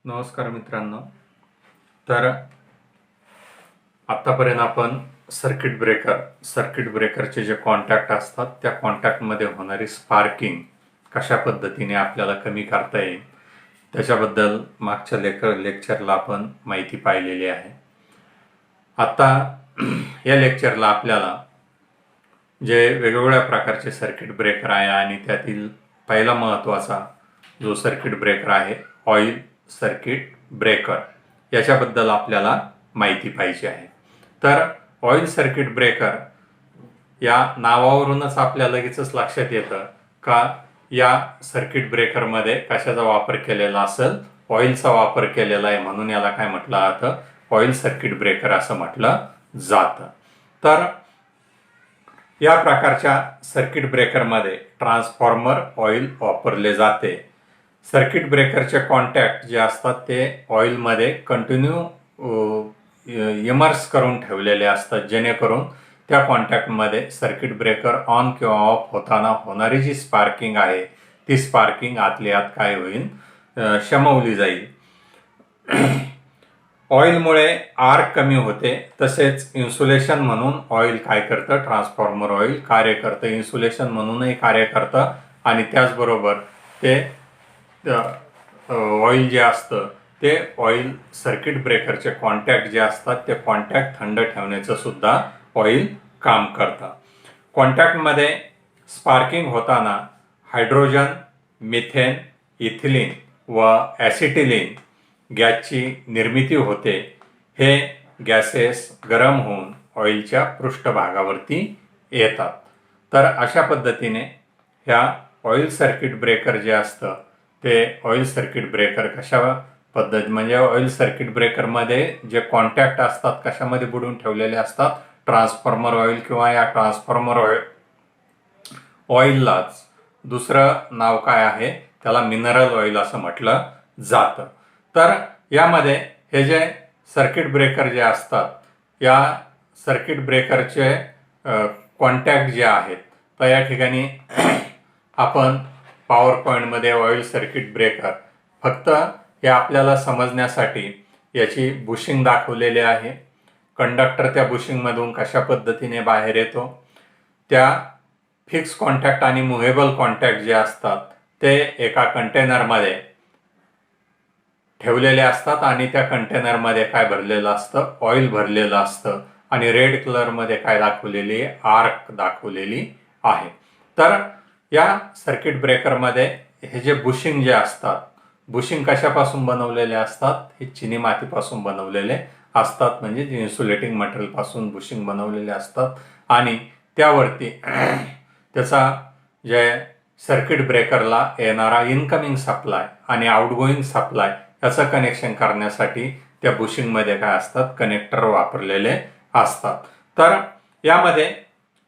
नमस्कार मित्रांनो. तर आत्तापर्यंत आपण सर्किट ब्रेकरचे जे कॉन्टॅक्ट असतात त्या कॉन्टॅक्टमध्ये होणारी स्पार्किंग कशा पद्धतीने आपल्याला कमी करता येईल त्याच्याबद्दल मागच्या लेक्चरला आपण माहिती पाहिलेली आहे. आता या लेक्चरला आपल्याला जे वेगवेगळ्या प्रकारचे सर्किट ब्रेकर आहे आणि त्यातील पहिला महत्त्वाचा जो सर्किट ब्रेकर आहे ऑइल सर्किट ब्रेकर, याच्याबद्दल आपल्याला माहिती पाहिजे आहे. तर ऑइल सर्किट ब्रेकर या नावावरूनच आपल्या लगेचच लक्षात येतं का या सर्किट ब्रेकरमध्ये कशाचा वापर केलेला असेल, ऑइलचा वापर केलेला आहे, म्हणून याला काय म्हटलं जातं, ऑइल सर्किट ब्रेकर असं म्हटलं जातं. तर या प्रकारच्या सर्किट ब्रेकरमध्ये ट्रान्सफॉर्मर ऑइल वापरले जाते. सर्किट ब्रेकरचे कॉन्टॅक्ट जे असतात ते ऑइलमध्ये कंटिन्यू इमर्स करून ठेवलेले असतात, जेणेकरून त्या कॉन्टॅक्टमध्ये सर्किट ब्रेकर ऑन किंवा ऑफ होताना होणारी जी स्पार्किंग आहे ती स्पार्किंग आतल्या आत काय होईल, शमवली जाईल. ऑइलमुळे आर्क कमी होते, तसेच इन्सुलेशन म्हणून ऑइल काय करतं, ट्रान्सफॉर्मर ऑइल कार्य करतं, इन्सुलेशन म्हणूनही कार्य करतं. आणि त्याचबरोबर ते ऑइल जे असतं ते ऑइल सर्किट ब्रेकरचे कॉन्टॅक्ट जे असतात ते कॉन्टॅक्ट थंड ठेवण्याचं सुद्धा ऑइल काम करतं. कॉन्टॅक्टमध्ये स्पार्किंग होताना हायड्रोजन, मिथेन, इथिलीन व ॲसिटिलीन गॅसची निर्मिती होते. हे गॅसेस गरम होऊन ऑइलच्या पृष्ठभागावरती येतात. तर अशा पद्धतीने ह्या ऑइल सर्किट ब्रेकर जे असतं ते ऑइल सर्किट ब्रेकर म्हणजे ऑइल सर्किट ब्रेकरमध्ये जे कॉन्टॅक्ट असतात कशामध्ये बुडून ठेवलेले असतात, ट्रान्सफॉर्मर ऑइल किंवा या ट्रान्सफॉर्मर ऑइललाच दुसरं नाव काय आहे, त्याला मिनरल ऑइल असं म्हटलं जातं. तर यामध्ये हे जे सर्किट ब्रेकर जे असतात या सर्किट ब्रेकरचे कॉन्टॅक्ट जे आहेत, तर या ठिकाणी आपण पॉवर पॉईंटमध्ये ऑइल सर्किट ब्रेकर फक्त हे आपल्याला समजण्यासाठी याची बुशिंग दाखवलेली आहे. कंडक्टर त्या बुशिंगमधून कशा पद्धतीने बाहेर येतो, त्या फिक्स कॉन्टॅक्ट आणि मुव्हेबल कॉन्टॅक्ट जे असतात ते एका कंटेनरमध्ये ठेवलेले असतात आणि त्या कंटेनरमध्ये काय भरलेलं असतं, ऑइल भरलेलं असतं आणि रेड कलरमध्ये काय दाखवलेली आहे, आर्क दाखवलेली आहे. तर या सर्किट ब्रेकरमध्ये हे जे बुशिंग जे असतात, बुशिंग कशापासून बनवलेले असतात, हे चिनी मातीपासून बनवलेले असतात, म्हणजे इन्सुलेटिंग मटेरियलपासून बुशिंग बनवलेले असतात. आणि त्यावरती त्याचा जे सर्किट ब्रेकरला येणारा इनकमिंग सप्लाय आणि आउटगोईंग सप्लाय याचं कनेक्शन करण्यासाठी त्या बुशिंगमध्ये काय असतात, कनेक्टर वापरलेले असतात. तर यामध्ये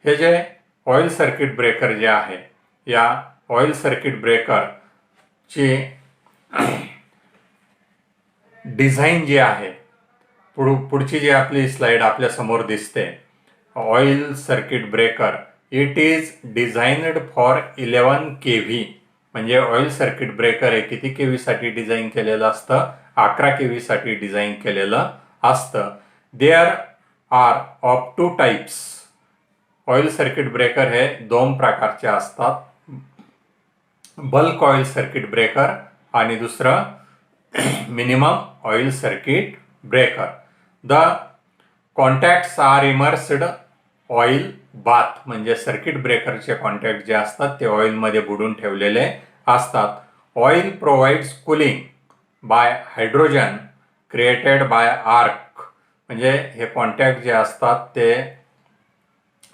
हे जे ऑइल सर्किट ब्रेकर जे आहे, या ऑइल सर्किट ब्रेकरची डिझाईन जी आहे, पुढची जी आपली स्लाइड आपल्या समोर दिसते, oil circuit breaker it is designed for 11 kV. म्हणजे ऑइल सर्किट ब्रेकर हे किती केव्ही साठी डिझाईन केलेलं असतं, 11 kV साठी डिझाईन केलेलं असतं. There are of 2 types. Oil circuit breaker हे 2 प्रकारचे असतात, बल्क ऑइल सर्किट ब्रेकर आणि दुसरं minimum oil circuit breaker. The contacts are immersed oil bath. म्हणजे सर्किट ब्रेकरचे कॉन्टॅक्ट जे असतात ते ऑइलमध्ये बुडून ठेवलेले असतात. Oil provides cooling by hydrogen created by arc. म्हणजे हे कॉन्टॅक्ट जे असतात ते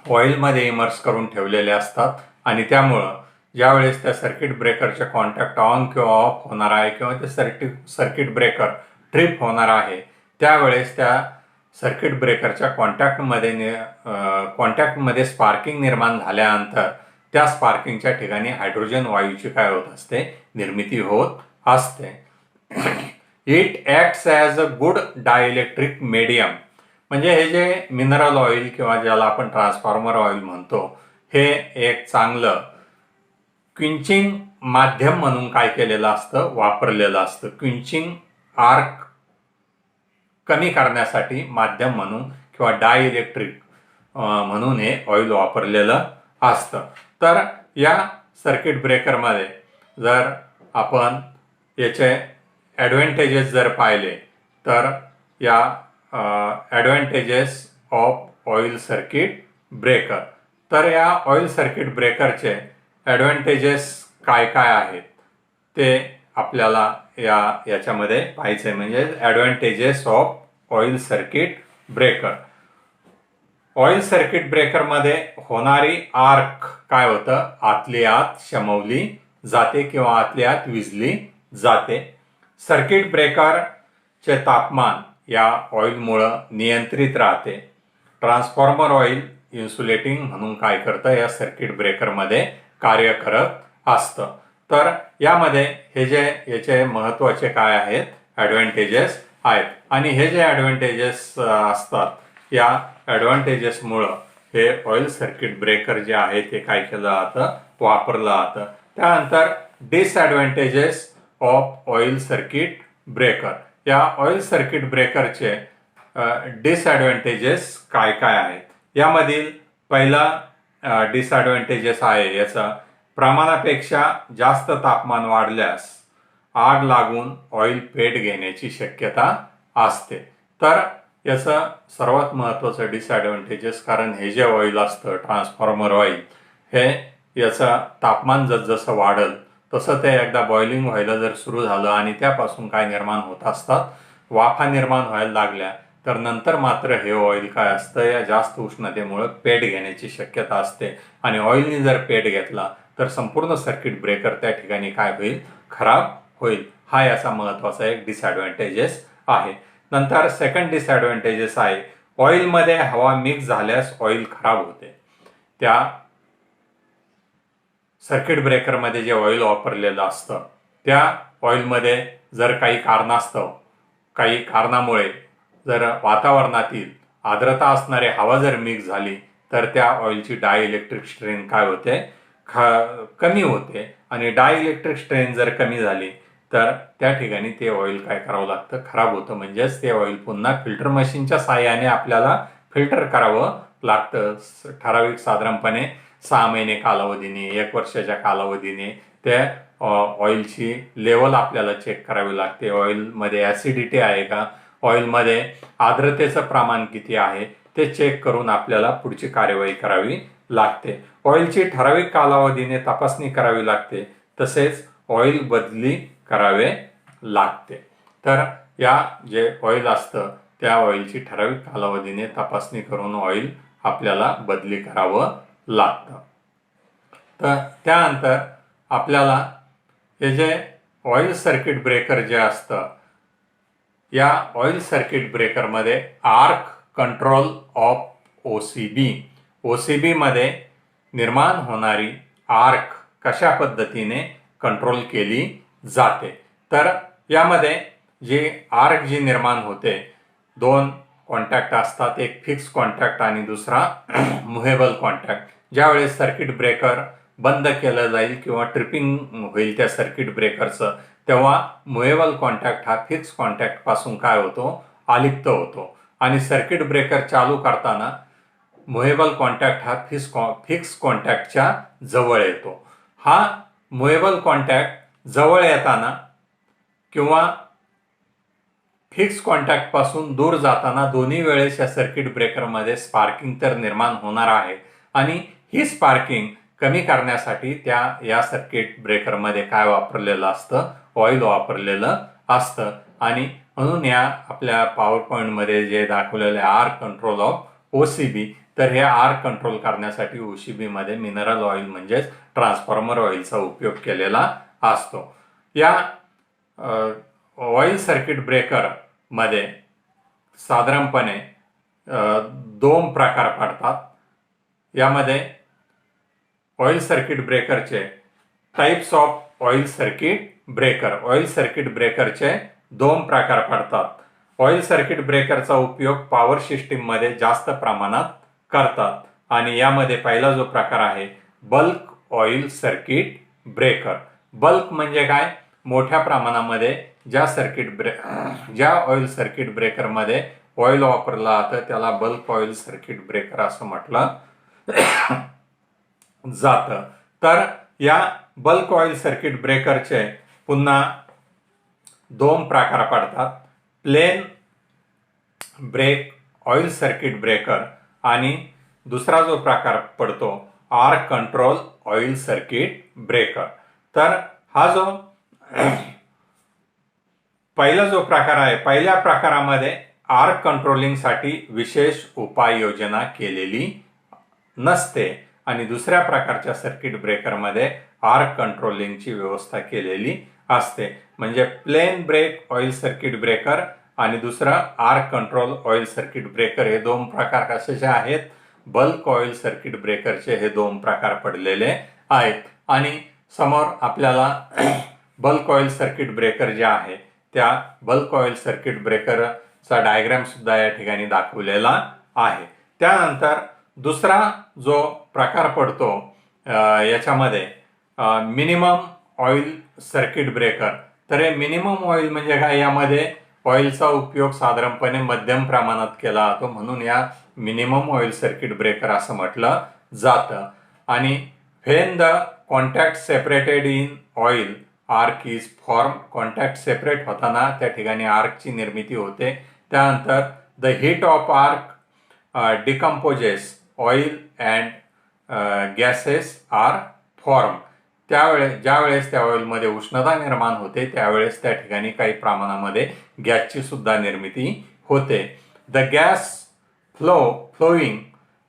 ऑइलमध्ये इमर्स करून ठेवलेले असतात आणि त्यामुळं ज्यावेळेस त्या सर्किट ब्रेकरचे कॉन्टॅक्ट ऑन किंवा ऑफ होणार आहे किंवा ते सर्किट ब्रेकर ट्रिप होणार आहे, त्यावेळेस त्या सर्किट ब्रेकरच्या कॉन्टॅक्टमध्ये स्पार्किंग निर्माण झाल्यानंतर त्या स्पार्किंगच्या ठिकाणी हायड्रोजन वायूची काय होत असते, निर्मिती होत असते. It acts as a good dielectric medium. म्हणजे हे जे मिनरल ऑइल किंवा ज्याला आपण ट्रान्सफॉर्मर ऑइल म्हणतो, हे एक चांगलं क्विंचिंग माध्यम म्हणून काय केलेलं असतं, वापरलेलं असतं. क्विंचिंग आर्क कमी करण्यासाठी माध्यम म्हणून किंवा डायइलेक्ट्रिक म्हणून हे ऑइल वापरलेलं असतं. तर या सर्किट ब्रेकरमध्ये जर आपण याचे ॲडव्हांटेजेस जर पाहिले तर या ॲडव्हांटेजेस ऑफ ऑइल सर्किट ब्रेकर. तर या ऑइल सर्किट ब्रेकरचे ॲडव्हांटेजेस काय काय आहेत ते आपल्याला याच्यामध्ये पाहायचे, म्हणजे advantages of oil circuit breaker. Oil circuit ब्रेकरमध्ये होणारी आर्क काय होतं, आतली आत शमवली जाते किंवा आतली आत विजली जाते. सर्किट ब्रेकरचे तापमान या ऑइलमुळं नियंत्रित राहते. ट्रान्सफॉर्मर ऑइल इन्सुलेटिंग म्हणून काय करतं, या सर्किट ब्रेकरमध्ये कार्य करत असतं. तर यामध्ये हे जे याचे महत्त्वाचे काय आहेत, ॲडव्हांटेजेस आहेत. आणि हे जे ॲडव्हांटेजेस असतात या ॲडव्हांटेजेसमुळं हे ऑइल सर्किट ब्रेकर जे आहे ते काय केलं जातं, वापरलं जातं. त्यानंतर डिसॲडव्हांटेजेस ऑफ ऑइल सर्किट ब्रेकर. या ऑइल सर्किट ब्रेकरचे डिसॲडव्हांटेजेस काय काय आहेत. यामधील पहिला डिसॲडव्हांटेजेस आहे याचा, प्रमाणापेक्षा जास्त तापमान वाढल्यास आग लागून ऑइल पेट घेण्याची शक्यता असते. तर याचं सर्वात महत्त्वाचं डिसॲडव्हांटेजेस, कारण हे जे ऑइल असतं ट्रान्सफॉर्मर ऑइल, हे याचं तापमान जसजसं वाढेल तसं ते एकदा बॉइलिंग व्हायला जर सुरू झालं आणि त्यापासून काय निर्माण होत असतात, वाफा निर्माण व्हायला लागल्या, तर नंतर मात्र हे ऑइल काय असतं, या जास्त उष्णतेमुळे पेट घेण्याची शक्यता असते. आणि ऑइलनी जर पेट घेतला तर संपूर्ण सर्किट ब्रेकर त्या ठिकाणी काय होईल, खराब होईल. हा याचा महत्त्वाचा एक डिसॲडव्हांटेजेस आहे. नंतर सेकंड डिसॲडव्हांटेजेस आहे, ऑइलमध्ये हवा मिक्स झाल्यास ऑइल खराब होते. त्या सर्किट ब्रेकरमध्ये जे ऑइल वापरलेलं असतं त्या ऑइलमध्ये जर काही कारणामुळे जर वातावरणातील आर्द्रता असणारी हवा जर मिक्स झाली तर त्या ऑइलची डायइलेक्ट्रिक स्ट्रेन काय होते, कमी होते. आणि डायइलेक्ट्रिक स्ट्रेन जर कमी झाली तर त्या ठिकाणी ते ऑइल काय करावं लागतं, खराब होतं. म्हणजेच ते ऑइल पुन्हा फिल्टर मशीनच्या साहाय्याने आपल्याला फिल्टर करावं लागतं. ठराविक साधारणपणे 6 महिने कालावधीने, 1 वर्षाच्या कालावधीने त्या ऑइलची लेवल आपल्याला चेक करावी लागते. ऑइलमध्ये ॲसिडिटी आहे का, ऑइलमध्ये आर्द्रतेचं प्रमाण किती आहे ते चेक करून आपल्याला पुढची कार्यवाही करावी लागते. ऑइलची ठराविक कालावधीने तपासणी करावी लागते, तसेच ऑइल बदली करावे लागते. तर या जे ऑइल असतं त्या ऑइलची ठराविक कालावधीने तपासणी करून ऑइल आपल्याला बदली करावं लागतं. तर त्यानंतर आपल्याला हे जे ऑइल सर्किट ब्रेकर जे असतं, या ऑइल सर्किट ब्रेकरमध्ये आर्क कंट्रोल ऑफ OCB मध्ये निर्माण होणारी आर्क कशा पद्धतीने कंट्रोल केली जाते. तर यामध्ये जी निर्माण होते, 2 कॉन्टॅक्ट असतात, एक फिक्स कॉन्टॅक्ट आणि दुसरा मुव्हेबल कॉन्टॅक्ट. ज्यावेळेस सर्किट ब्रेकर बंद केलं जाईल किंवा ट्रिपिंग होईल त्या सर्किट ब्रेकरचं, तेव्हा मुव्हेबल कॉन्टॅक्ट हा फिक्स कॉन्टॅक्ट पासून काय होतो, अलिप्त होतो. आणि सर्किट ब्रेकर चालू करताना मुव्हेबल कॉन्टॅक्ट हा फिक्स कॉन्टॅक्टच्या जवळ येतो. हा मुव्हेबल कॉन्टॅक्ट जवळ येताना किंवा फिक्स कॉन्टॅक्ट पासून दूर जाताना दोन्ही वेळेस या सर्किट ब्रेकरमध्ये स्पार्किंग तर निर्माण होणार आहे. आणि ही स्पार्किंग कमी करण्यासाठी या सर्किट ब्रेकरमध्ये काय वापरलेलं असतं, ऑइल वापरलेलं असतं. आणि म्हणून या आपल्या पॉवर पॉईंटमध्ये जे दाखवलेले आर्क कंट्रोल ऑफ OCB, तर हे आर्क कंट्रोल करण्यासाठी OCB मध्ये मिनरल ऑइल म्हणजेच ट्रान्सफॉर्मर ऑइलचा उपयोग केलेला असतो. या ऑइल सर्किट ब्रेकर मध्ये साधारणपणे 2 प्रकार पडतात. यामध्ये ऑइल सर्किट ब्रेकरचे टाइप्स ऑफ ऑइल सर्किट ब्रेकरचे 2 प्रकार पडतात. ऑइल सर्किट ब्रेकरचा उपयोग पॉवर सिस्टीम मध्ये जास्त प्रमाणात करतात. आणि यामध्ये पहिला जो प्रकार आहे bulk oil circuit breaker. Bulk म्हणजे काय, मोठ्या प्रमाणामध्ये ज्या ऑइल सर्किट ब्रेकरमध्ये ऑइल वापरलं जातं त्याला बल्क ऑइल सर्किट ब्रेकर असं म्हटलं जातं. तर या बल्क ऑइल सर्किट ब्रेकरचे पुन्हा दोन प्रकार पडतात, plain break oil circuit breaker आणि दुसरा जो प्रकार पडतो arc control oil circuit breaker. तर हा जो पहिला जो प्रकार आहे, पहिल्या प्रकारामध्ये आर्क कंट्रोलिंगसाठी विशेष उपाययोजना केलेली नसते आणि दुसऱ्या प्रकारच्या सर्किट ब्रेकरमध्ये आर्क कंट्रोलिंगची व्यवस्था केलेली असते. म्हणजे plain break oil circuit breaker आणि दुसरा arc control oil circuit breaker हे दोन प्रकार कशाचे आहेत, बल्क ऑइल सर्किट ब्रेकरचे हे दोन प्रकार पडलेले आहेत. आणि समोर आपल्याला बल्क ऑइल सर्किट ब्रेकर जे आहे त्या बल्क ऑइल सर्किट ब्रेकरचा डायग्राम सुद्धा या ठिकाणी दाखवलेला आहे. त्यानंतर दुसरा जो प्रकार पडतो याच्यामध्ये मिनिमम ऑइल सर्किट ब्रेकर. तर हे मिनिमम ऑइल म्हणजे काय, यामध्ये ऑइलचा उपयोग साधारणपणे मध्यम प्रमाणात केला जातो म्हणून या मिनिमम ऑइल सर्किट ब्रेकर असं म्हटलं जातं. आणि when the contact separated in oil arc is form, contact separate होताना त्या ठिकाणी आर्कची निर्मिती होते. त्यानंतर the heat of arc decomposes oil and gases are form. ज्यावेळेस त्या ऑइलमध्ये उष्णता निर्माण होते त्यावेळेस त्या ठिकाणी काही प्रमाणामध्ये गॅसची सुद्धा निर्मिती होते. The gas flowing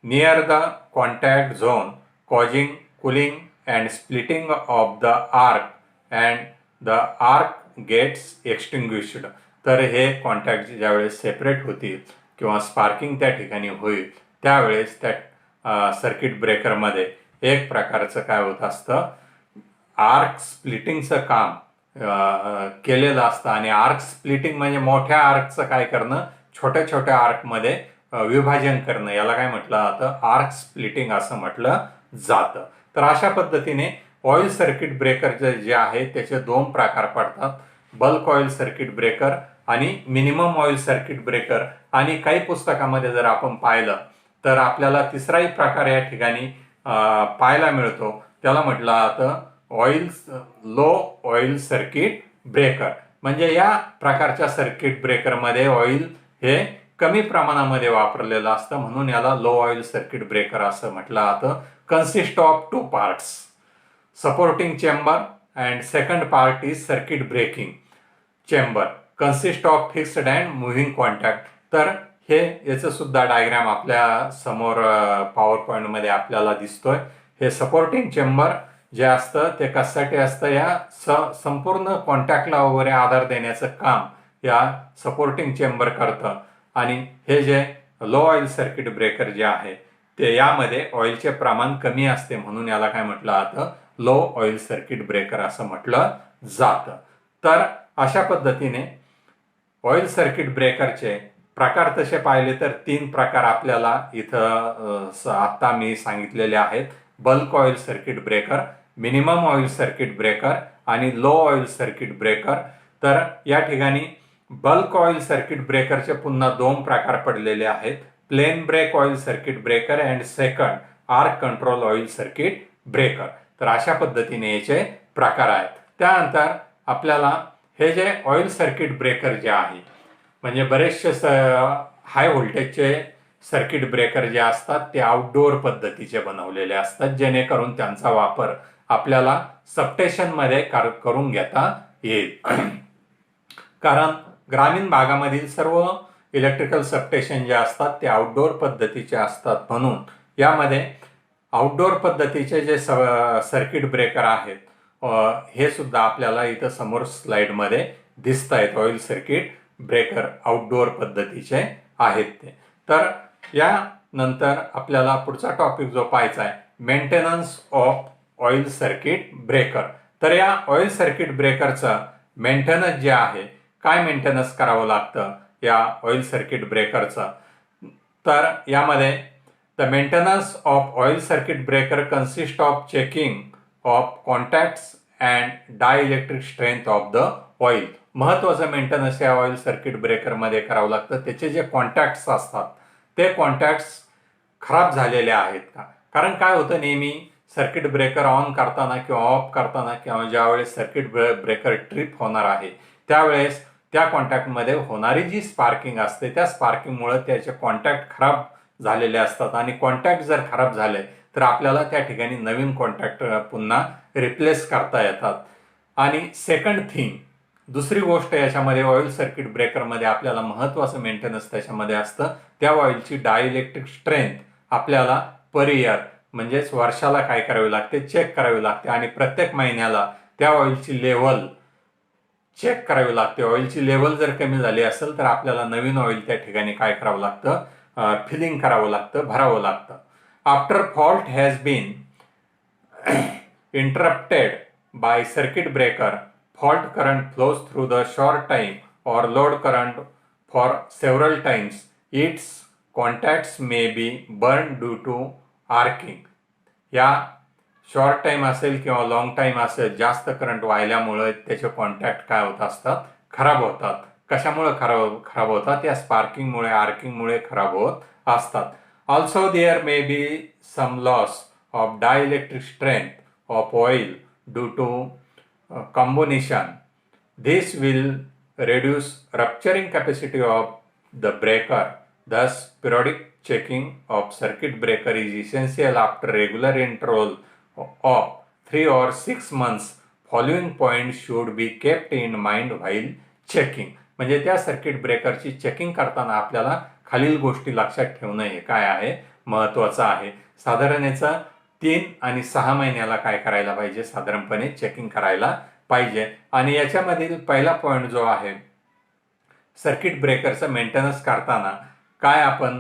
near the contact zone causing cooling and splitting of the arc and the arc gets extinguished. तर हे कॉन्टॅक्ट ज्यावेळेस सेपरेट होतील किंवा स्पार्किंग त्या ठिकाणी होईल त्यावेळेस त्या सर्किट ब्रेकरमध्ये एक प्रकारचं काय होत असतं, आर्क स्प्लिटिंगचं काम केलेलं असतं. आणि आर्क स्प्लिटिंग म्हणजे मोठ्या आर्कचं काय करणं, छोट्या छोट्या आर्कमध्ये विभाजन करणं, याला काय म्हटलं जातं, आर्क स्प्लिटिंग असं म्हटलं जातं. तर अशा पद्धतीने ऑइल सर्किट ब्रेकर जे आहे त्याचे दोन प्रकार पडतात, बल्क ऑइल सर्किट ब्रेकर आणि मिनिमम ऑइल सर्किट ब्रेकर. आणि काही पुस्तकामध्ये जर आपण पाहिलं तर आपल्याला तिसराही प्रकार या ठिकाणी पाहायला मिळतो, त्याला म्हटलं जातं लो ऑइल सर्किट ब्रेकर. म्हणजे या प्रकारच्या सर्किट ब्रेकरमध्ये ऑइल हे कमी प्रमाणामध्ये वापरलेलं असतं म्हणून याला लो ऑइल सर्किट ब्रेकर असं म्हटलं जातं. Consist of two parts, supporting chamber and second part is circuit breaking chamber, consist of fixed and moving contact. तर हे याचं सुद्धा डायग्राम आपल्या समोर पॉवर पॉईंटमध्ये आपल्याला दिसतोय. हे सपोर्टिंग चेंबर जे असतं ते कशासाठी असतं, या संपूर्ण कॉन्टॅक्टला वगैरे आधार देण्याचं काम या सपोर्टिंग चेंबर करतं. आणि हे जे लो ऑइल सर्किट ब्रेकर जे आहे ते यामध्ये ऑइलचे प्रमाण कमी असते म्हणून याला काय म्हटलं जातं, लो ऑइल सर्किट ब्रेकर असं म्हटलं जातं. तर अशा पद्धतीने ऑइल सर्किट ब्रेकरचे प्रकार तसे पाहिले तर तीन प्रकार आपल्याला इथं आता मी सांगितलेले आहेत, bulk oil circuit breaker, minimum oil circuit breaker आणि लो ऑइल सर्किट ब्रेकर. तर या ठिकाणी बल्क ऑइल सर्किट ब्रेकरचे पुन्हा दोन प्रकार पडलेले आहेत, plain break oil circuit breaker and second arc control oil circuit breaker. तर अशा पद्धतीने याचे प्रकार आहेत. त्यानंतर आपल्याला हे जे ऑइल सर्किट ब्रेकर जे आहे म्हणजे बरेचसे हाय व्होल्टेजचे सर्किट ब्रेकर जे असतात ते आउटडोअर पद्धतीचे बनवलेले असतात जेणेकरून त्यांचा वापर आपल्याला सबस्टेशनमध्ये करून घेता येईल. कारण ग्रामीण भागामधील सर्व इलेक्ट्रिकल सबस्टेशन जे असतात ते आउटडोअर पद्धतीचे असतात म्हणून यामध्ये आउटडोअर पद्धतीचे जे सर्किट ब्रेकर आहेत हे सुद्धा आपल्याला इथं समोर स्लाइडमध्ये दिसत आहेत. ऑइल सर्किट ब्रेकर आउटडोअर पद्धतीचे आहेत ते. तर यानंतर आपल्याला पुढचा टॉपिक जो पाहायचा आहे, maintenance of oil circuit breaker. तर या ऑइल सर्किट ब्रेकरचं मेंटेनन्स जे आहे, काय मेंटेनन्स करावं लागतं या ऑइल सर्किट ब्रेकरचं, तर यामध्ये the maintenance of oil circuit breaker consist of checking of contacts and dielectric strength of the oil. महत्त्वाचं मेंटेनन्स या ऑइल सर्किट ब्रेकरमध्ये करावं लागतं. त्याचे जे कॉन्टॅक्ट्स असतात ते कॉन्टॅक्ट्स खराब झालेले आहेत का? कारण काय होतं, नेहमी सर्किट ब्रेकर ऑन करताना किंवा ऑफ करताना किंवा ज्यावेळेस सर्किट ब्रेकर ट्रिप होणार आहे त्यावेळेस त्या कॉन्टॅक्टमध्ये होणारी जी स्पार्किंग असते त्या स्पार्किंगमुळे त्याचे कॉन्टॅक्ट खराब झालेले असतात आणि कॉन्टॅक्ट जर खराब झाले तर आपल्याला त्या ठिकाणी नवीन कॉन्टॅक्ट पुन्हा रिप्लेस करता येतात. आणि सेकंड थिंग, दुसरी गोष्ट याच्यामध्ये ऑइल सर्किट ब्रेकरमध्ये आपल्याला महत्त्वाचं मेंटेनन्स त्याच्यामध्ये असतं, त्या ऑइलची डायइलेक्ट्रिक स्ट्रेंथ आपल्याला पर इयर म्हणजेच वर्षाला काय करावे लागते, चेक करावी लागते आणि प्रत्येक महिन्याला त्या ऑइलची लेव्हल चेक करावी लागते. ऑइलची लेवल जर कमी झाली असेल तर आपल्याला नवीन ऑइल त्या ठिकाणी काय करावं लागतं, फिलिंग करावं लागतं, भरावं लागतं. After fault has been interrupted by circuit breaker, fault current flows through the short time or load current for several times. Its contacts may be burned due to arcing. या शॉर्ट टाईम असेल किंवा long time असेल, जास्त current वाहिल्यामुळे त्याचे contact काय होत असतात, खराब होतात. कशामुळे खराब होतात? या स्पार्किंगमुळे, आर्किंगमुळे खराब होत असतात. Also there may be some loss of dielectric strength of oil due to combination. This will reduce rupturing capacity of the breaker. Thus, periodic checking of circuit breaker is essential after regular interval of 3 or 6 months. Following points should be kept in mind while checking. म्हणजे त्या circuit ब्रेकरची checking करताना आपल्याला खालील गोष्टी लक्षात ठेवणं हे काय आहे, महत्त्वाचं आहे. साधारण याचा 3 आणि 6 महिन्याला काय करायला पाहिजे, साधारणपणे चेकिंग करायला पाहिजे. आणि याच्यामधील पहिला पॉईंट जो आहे, सर्किट ब्रेकरचं मेंटेनन्स करताना काय आपण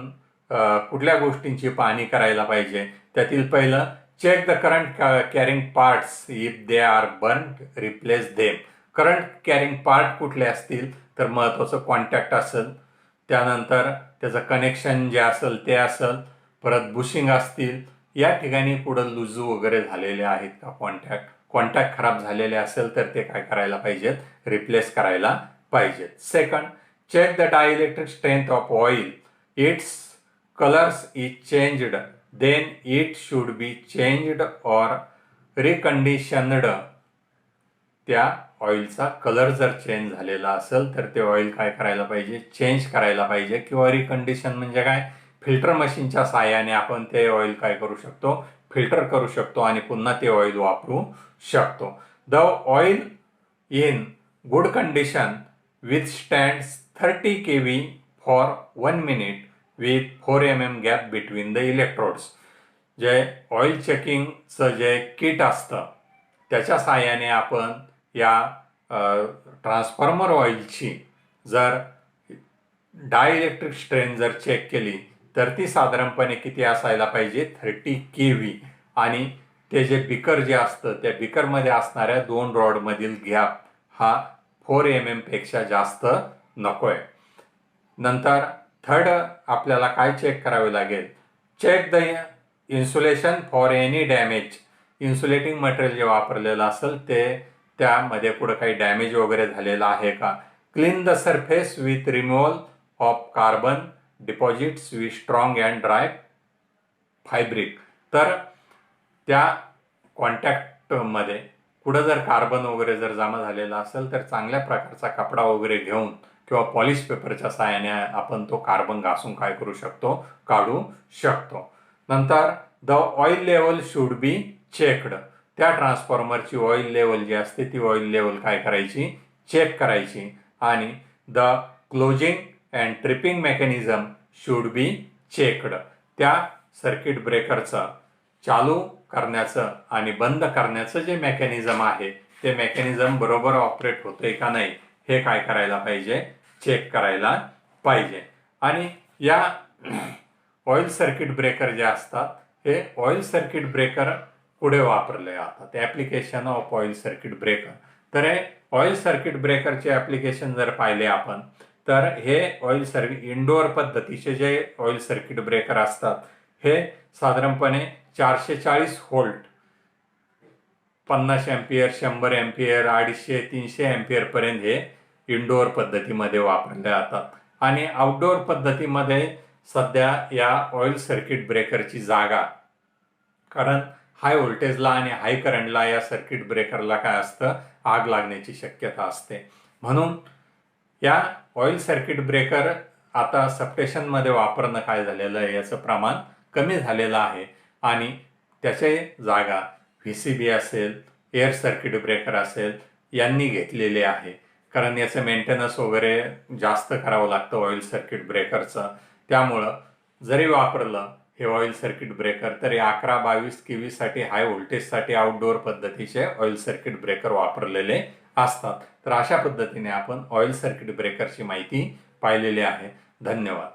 कुठल्या गोष्टींची पाहणी करायला पाहिजे, त्यातील पहिलं, check the current carrying parts if they are burn, replace them. Current carrying part कुठले असतील तर महत्त्वाचं कॉन्टॅक्ट असेल, त्यानंतर त्याचं कनेक्शन जे असेल ते असेल, परत बुशिंग असतील, या ठिकाणी पुढं लुजू वगैरे झालेले आहेत का, कॉन्टॅक्ट खराब झालेले असेल तर ते काय करायला पाहिजेत, रिप्लेस करायला पाहिजेत. Second, check the dielectric strength of oil. Its colours is changed then it should be changed or reconditioned. त्या ऑइलचा कलर जर चेंज झालेला असेल तर ते ऑइल काय करायला पाहिजे, चेंज करायला पाहिजे. किंवा रिकंडिशन म्हणजे काय, फिल्टर मशीनच्या साहाय्याने आपण ते ऑइल काय करू शकतो, फिल्टर करू शकतो आणि पुन्हा ते ऑइल वापरू शकतो. The oil in good condition withstands 30 kV for 1 minute with 4 mm gap between the electrodes. जे ऑइल चेकिंगचं जे किट असतं त्याच्या साहाय्याने आपण या ट्रान्सफॉर्मर ऑइलची जर डायइलेक्ट्रिक स्ट्रेंथ जर चेक केली तर ती साधारणपणे किती असायला पाहिजे, 30 kV. आणि ते जे बिकर जे असतं त्या बिकरमध्ये असणाऱ्या 2 रॉडमधील गॅप हा 4 mm पेक्षा जास्त नको आहे. नंतर थर्ड आपल्याला काय चेक करावे लागेल, check the insulation for any damage. Insulating material जे वापरलेलं असेल ते त्यामध्ये पुढे काही डॅमेज वगैरे झालेला आहे का. Clean the surface with removal of carbon deposits with strong and dry fabric. तर त्या कॉन्टॅक्टमध्ये पुढं जर कार्बन वगैरे जर जमा झालेला असेल तर चांगल्या प्रकारचा कपडा वगैरे घेऊन किंवा पॉलिश पेपरच्या साहाय्याने आपण तो कार्बन घासून काय करू शकतो, काढू शकतो. नंतर the oil level should be checked. त्या ट्रान्सफॉर्मरची ऑइल लेवल जी असते ती ऑइल लेवल काय करायची, चेक करायची. आणि the closing and tripping mechanism should be checked. त्या सर्किट ब्रेकरचं चालू करण्याचं आणि बंद करण्याचं जे मेकॅनिझम आहे ते मेकॅनिझम बरोबर ऑपरेट होतंय का नाही हे काय करायला पाहिजे, चेक करायला पाहिजे. आणि या ऑइल सर्किट ब्रेकर जे असतात हे ऑइल सर्किट ब्रेकर पुढे वापरले जातात. Application of oil circuit breaker. तर हे ऑइल सर्किट ब्रेकरचे ॲप्लिकेशन जर पाहिले आपण तर हे ऑइल सर्किट इंडोअर पद्धतीचे जे ऑइल सर्किट ब्रेकर असतात हे साधारणपणे 440 व्होल्ट, 50 एम्पियर, 100 एम्पियर, 250-300 एम्पियर पर्यंत हे इनडोअर पद्धतीमध्ये वापरल्या जातात आणि आउटडोअर पद्धतीमध्ये सध्या या ऑइल सर्किट ब्रेकरची जागा, कारण हाय व्होल्टेजला आणि हाय करंटला या सर्किट ब्रेकरला काय असतं, आग लागण्याची शक्यता असते. म्हणून या ऑइल सर्किट ब्रेकर आता सबस्टेशनमध्ये वापरणं काय झालेलं आहे, याचं प्रमाण कमी झालेलं आहे आणि त्याचे जागा VCB असेल, एअर सर्किट ब्रेकर असेल यांनी घेतलेले आहे. कारण याचं मेंटेनन्स वगैरे जास्त करावं लागतं ऑइल सर्किट ब्रेकरचं. त्यामुळं जरी वापरलं हे ऑइल सर्किट ब्रेकर तरी 11, 22 kV हाय व्होल्टेजसाठी आउटडोअर पद्धतीचे ऑइल सर्किट ब्रेकर वापरलेले असतात. तर अशा पद्धतीने आपण ऑइल सर्किट ब्रेकरची माहिती पाहिलेली आहे. धन्यवाद.